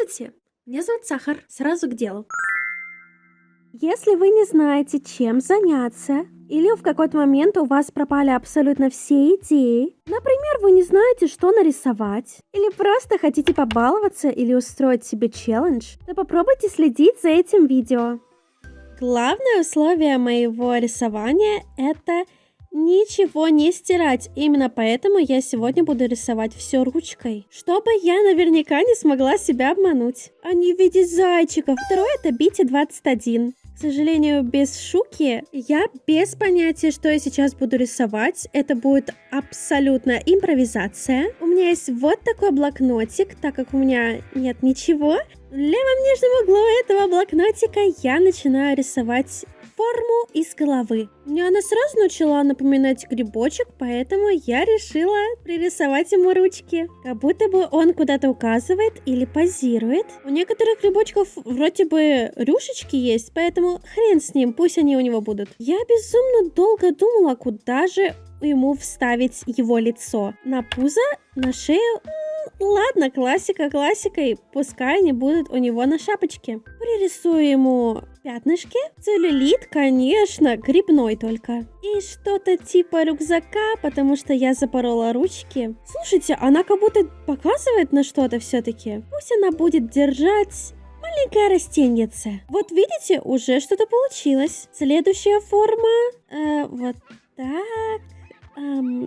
Здравствуйте, меня зовут Сахар. Сразу к делу. Если вы не знаете, чем заняться, или в какой-то момент у вас пропали абсолютно все идеи, например, вы не знаете, что нарисовать, или просто хотите побаловаться или устроить себе челлендж, то попробуйте следить за этим видео. Главное условие моего рисования – это ничего не стирать. Именно поэтому я сегодня буду рисовать все ручкой, чтобы я наверняка не смогла себя обмануть. Они в виде зайчиков. Второе – это Бити 21. К сожалению, без Шуки я без понятия, что я сейчас буду рисовать. Это будет абсолютно импровизация. У меня есть вот такой блокнотик, так как у меня нет ничего. В левом нижнем углу этого блокнотика я начинаю рисовать форму из головы. Мне она сразу начала напоминать грибочек, поэтому я решила пририсовать ему ручки. Как будто бы он куда-то указывает или позирует. У некоторых грибочков вроде бы рюшечки есть, поэтому хрен с ним, пусть они у него будут. Я безумно долго думала, куда же ему вставить его лицо. На пузо, на шею. Ладно, классика классикой, пускай они будут у него на шапочке. Пририсую ему пятнышки. Целлюлит, конечно, грибной только. И что-то типа рюкзака, потому что я запорола ручки. Слушайте, она как будто показывает на что-то все-таки. Пусть она будет держать маленькое растеньице. Вот видите, уже что-то получилось. Следующая форма. Вот так.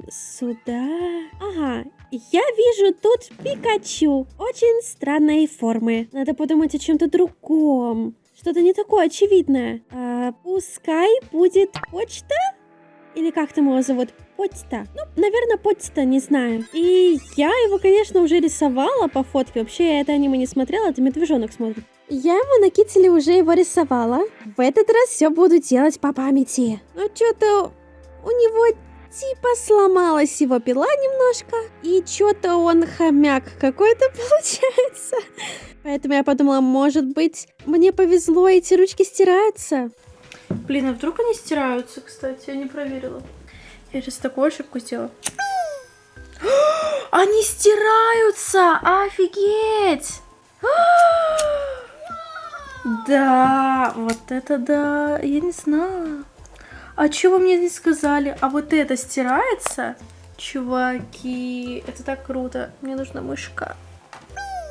Сюда. Ага, я вижу тут Пикачу. Очень странной формы. Надо подумать о чем-то другом. Что-то не такое очевидное. Пускай будет почта? Или как там его зовут? Почта. Ну, наверное, почта, не знаю. И я его, конечно, уже рисовала по фотке. Вообще, я это аниме не смотрела, это медвежонок смотрит. Я ему на кителе уже его рисовала. В этот раз все буду делать по памяти. Ну, что-то у него типа сломалась его пила немножко. И что-то он хомяк какой-то получается. Поэтому я подумала, может быть, мне повезло, эти ручки стираются. Блин, а вдруг они стираются, кстати? Я не проверила. Я сейчас такую ошибку сделала. Они стираются! Офигеть! Да, вот это да, я не знала. А чего вы мне не сказали? А вот это стирается? Чуваки, это так круто. Мне нужна мышка.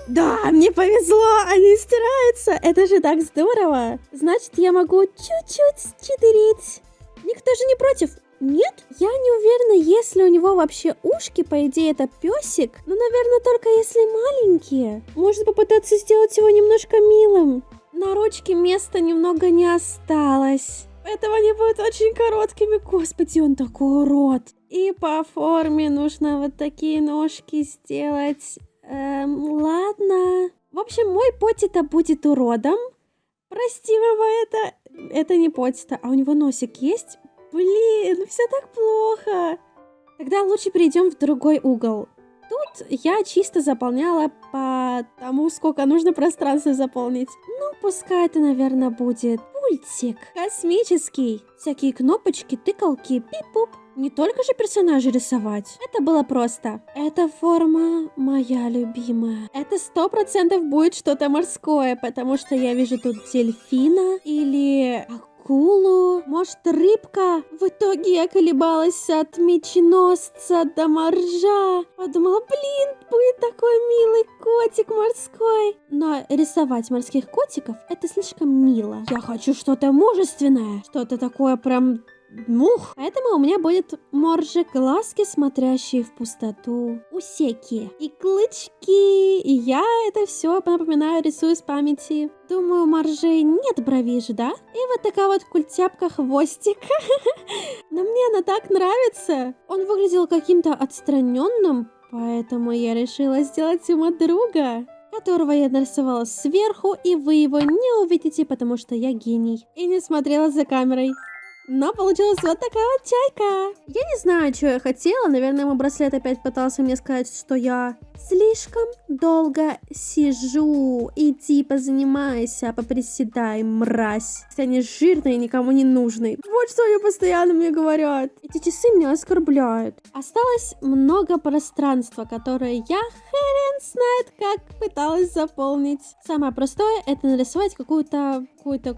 Да, мне повезло, они стираются. Это же так здорово. Значит, я могу чуть-чуть читерить. Никто же не против. Нет? Я не уверена, если у него вообще ушки, по идее, это песик. Но, наверное, только если маленькие. Можно попытаться сделать его немножко милым. На ручке места немного не осталось. Поэтому они будут очень короткими. Господи, он такой урод. И по форме нужно вот такие ножки сделать. Ладно. В общем, мой Потита будет уродом. Прости, мама, это не Потита. А у него носик есть? Блин, все так плохо. Тогда лучше перейдем в другой угол. Тут я чисто заполняла по тому, сколько нужно пространства заполнить. Ну, пускай это, наверное, будет пультик космический. Всякие кнопочки, тыкалки, пип-пуп. Не только же персонажей рисовать. Это было просто. Эта форма моя любимая. Это 100% будет что-то морское, потому что я вижу тут дельфина или акулу, может, рыбка. В итоге я колебалась от меченосца до моржа. Подумала, блин, будет такой милый котик морской. Но рисовать морских котиков — это слишком мило. Я хочу что-то мужественное, что-то такое прям... Мух. Поэтому у меня будет моржик, глазки, смотрящие в пустоту, усеки и клычки. И я это все, напоминаю, рисую с памяти. Думаю, у моржей нет бровей же, да? И вот такая вот культяпка хвостик. Но мне она так нравится. Он выглядел каким-то отстраненным, поэтому я решила сделать ему друга, которого я нарисовала сверху, и вы его не увидите, потому что я гений. И не смотрела за камерой. Но получилась вот такая вот чайка. Я не знаю, что я хотела. Наверное, мой браслет опять пытался мне сказать, что я слишком долго сижу. Иди позанимайся, поприседай, мразь. Если они жирные, никому не нужны. Вот что они постоянно мне говорят. Эти часы меня оскорбляют. Осталось много пространства, которое я хрен знает как пыталась заполнить. Самое простое — это нарисовать какой-то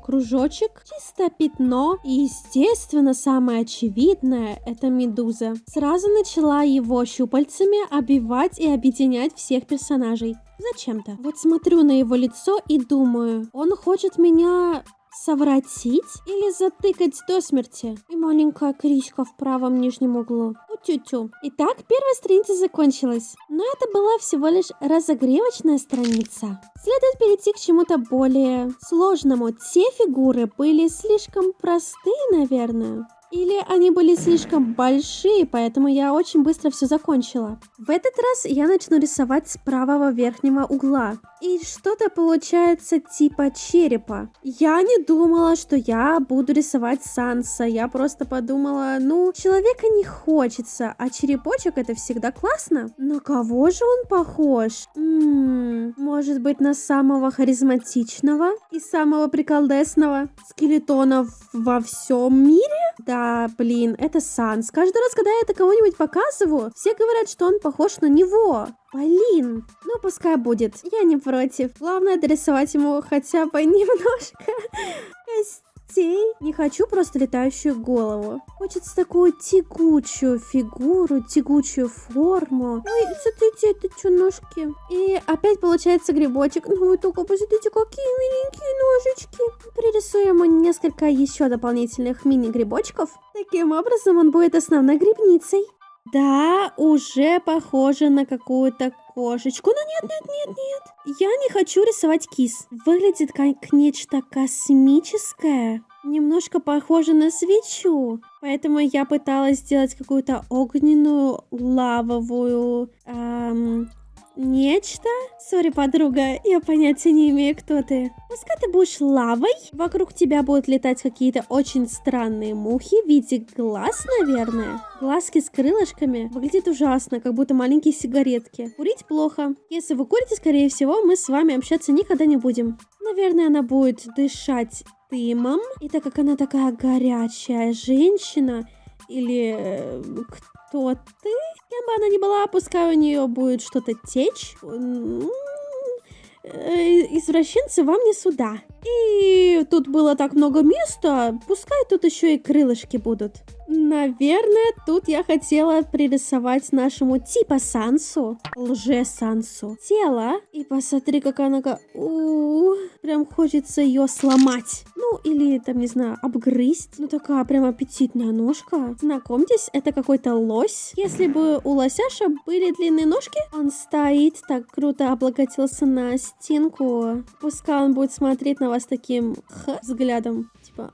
кружочек, чисто пятно. И, естественно, самое очевидное — это медуза. Сразу начала его щупальцами обвивать и объединять всех персонажей. Зачем-то. Вот смотрю на его лицо и думаю, он хочет меня совратить или затыкать до смерти? И маленькая кричка в правом нижнем углу. Тю-тю. Итак, первая страница закончилась. Но это была всего лишь разогревочная страница. Следует перейти к чему-то более сложному. Те фигуры были слишком простые, наверное. Или они были слишком большие, поэтому я очень быстро все закончила. В этот раз я начну рисовать с правого верхнего угла. И что-то получается типа черепа. Я не думала, что я буду рисовать Санса. Я просто подумала, человека не хочется, а черепочек — это всегда классно. На кого же он похож? Может быть, на самого харизматичного и самого приколдесного скелетона во всем мире? Да, блин, это Санс. Каждый раз, когда я это кому-нибудь показываю, все говорят, что он похож на него. Блин, пускай будет, я не против. Главное дорисовать ему хотя бы немножко костей. Не хочу просто летающую голову. Хочется такую тягучую фигуру, тягучую форму. Ой, смотрите, это что, ножки? И опять получается грибочек. Вы только посмотрите, какие миленькие ножички. Пририсую ему несколько еще дополнительных мини-грибочков. Таким образом он будет основной грибницей. Да, уже похоже на какую-то кошечку. Но нет. Я не хочу рисовать кис. Выглядит как нечто космическое. Немножко похоже на свечу. Поэтому я пыталась сделать какую-то огненную, лавовую... Нечто? Сори, подруга, я понятия не имею, кто ты. Пускай ты будешь лавой, вокруг тебя будут летать какие-то очень странные мухи в виде глаз, наверное. Глазки с крылышками. Выглядит ужасно, как будто маленькие сигаретки. Курить плохо. Если вы курите, скорее всего, мы с вами общаться никогда не будем. Наверное, она будет дышать дымом. И так как она такая горячая женщина, или кто ты? Кем бы она ни была, пускай у нее будет что-то течь. Извращенцы вам не сюда. И тут было так много места, пускай тут еще и крылышки будут. Наверное, тут я хотела пририсовать нашему типа Сансу, лже-Сансу, тело. И посмотри, как она... Прям хочется ее сломать. Или там, не знаю, обгрызть. Такая прям аппетитная ножка. Знакомьтесь, это какой-то лось. Если бы у лосяша были длинные ножки, он стоит так круто, облокотился на стенку. Пускай он будет смотреть на вас таким взглядом. Типа,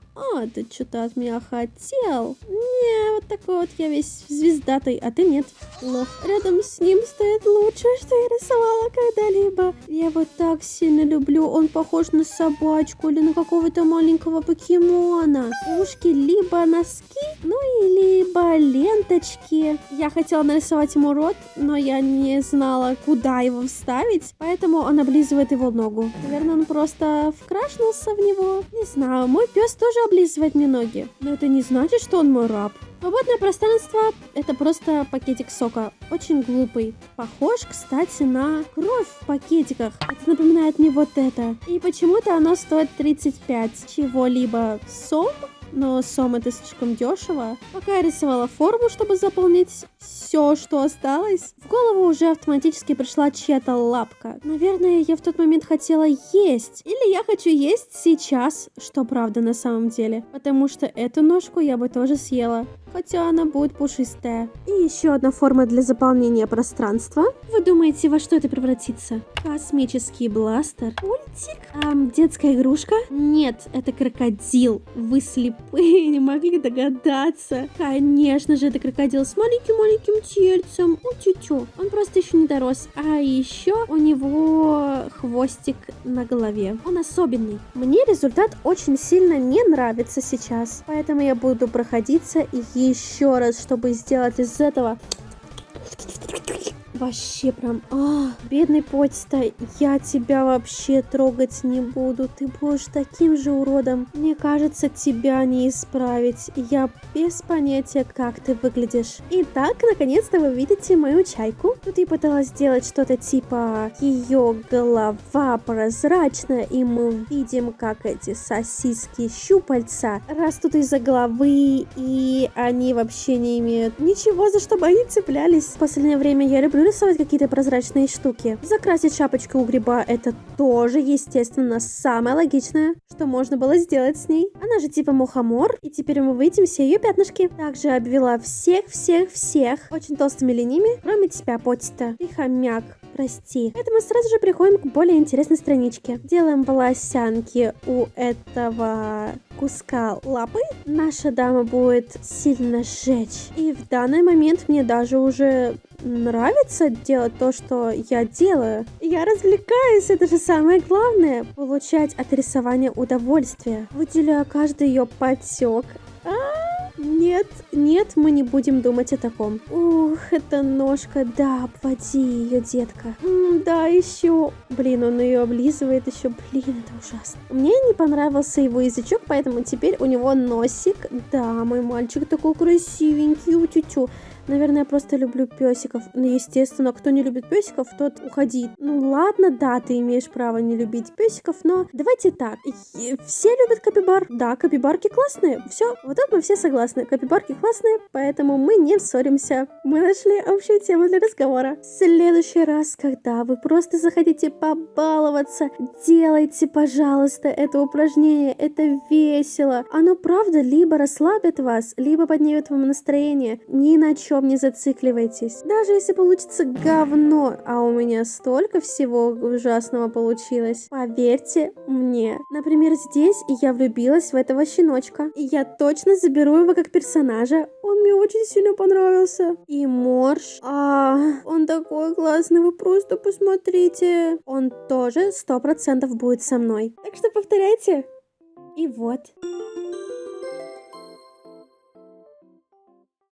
ты что-то от меня хотел. Не, вот такой вот я весь звездатый, а ты нет. Лох. Рядом с ним стоит лучшее, что я рисовала когда-либо. Я его так сильно люблю. Он похож на собачку или на какого-то маленького покемона. Ушки либо носки, либо ленточки. Я хотела нарисовать ему рот, но я не знала, куда его вставить, поэтому он облизывает его ногу. Наверное, он просто вкрашнулся в него. Не знаю, мой пес тоже облизывает мне ноги. Но это не значит, что он мой раб. Свободное пространство — это просто пакетик сока. Очень глупый. Похож, кстати, на кровь в пакетиках. Это напоминает мне вот это. И почему-то оно стоит 35 чего-либо. Сом? Но сом это слишком дешево. Пока я рисовала форму, чтобы заполнить все, что осталось, в голову уже автоматически пришла чья-то лапка. Наверное, я в тот момент хотела есть. Или я хочу есть сейчас, что правда на самом деле. Потому что эту ножку я бы тоже съела. хотя она будет пушистая. И еще одна форма для заполнения пространства. Вы думаете, во что это превратится? Космический бластер? Пультик? Детская игрушка? Нет, это крокодил. Вы слепые, не могли догадаться. Конечно же, это крокодил с маленьким-маленьким тельцем. Тю-тю. Он просто еще не дорос. А еще у него хвостик на голове. Он особенный. Мне результат очень сильно не нравится сейчас. Поэтому я буду проходиться еще раз, чтобы сделать из этого... Вообще прям, бедный Потиста, я тебя вообще трогать не буду. Ты будешь таким же уродом. Мне кажется, тебя не исправить. Я без понятия, как ты выглядишь. Итак, наконец-то вы видите мою чайку. Тут я пыталась сделать что-то типа ее голова прозрачная, и мы видим, как эти сосиски щупальца растут из-за головы, и они вообще не имеют ничего, за что бы они цеплялись. В последнее время я люблю рисовать какие-то прозрачные штуки. Закрасить шапочку у гриба — это тоже, естественно, самое логичное, что можно было сделать с ней. Она же типа мухомор, и теперь мы видим все ее пятнышки. Также обвела всех очень толстыми линиями, кроме тебя, Потиста. Ты хомяк. Прости. Это мы сразу же переходим к более интересной страничке. Делаем волосянки у этого куска лапы. Наша дама будет сильно сжечь. И в данный момент мне даже уже нравится делать то, что я делаю. Я развлекаюсь, это же самое главное. Получать от рисования удовольствие. Выделяю каждый ее потек. Нет, мы не будем думать о таком. Ух, эта ножка, да, обводи ее, детка. Да, еще. Блин, он ее облизывает еще. Блин, это ужасно. Мне не понравился его язычок, поэтому теперь у него носик. Да, мой мальчик такой красивенький, утю-тю. Наверное, я просто люблю песиков. Ну, естественно, кто не любит песиков, тот уходит. Ну, ладно, да, ты имеешь право не любить песиков, но давайте так. Все любят капибар. Да, капибарки классные. Все, вот тут мы все согласны. Капибарки классные, поэтому мы не ссоримся. Мы нашли общую тему для разговора. В следующий раз, когда вы просто захотите побаловаться, делайте, пожалуйста, это упражнение. Это весело. Оно, правда, либо расслабит вас, либо поднимет вам настроение. Ни на чем не зацикливайтесь. Даже если получится говно, а у меня столько всего ужасного получилось, поверьте мне. Например, здесь я влюбилась в этого щеночка. И я точно заберу его как персонажа. Он мне очень сильно понравился. И Морж. Он такой классный, вы просто посмотрите. Он тоже 100% будет со мной. Так что повторяйте. И вот.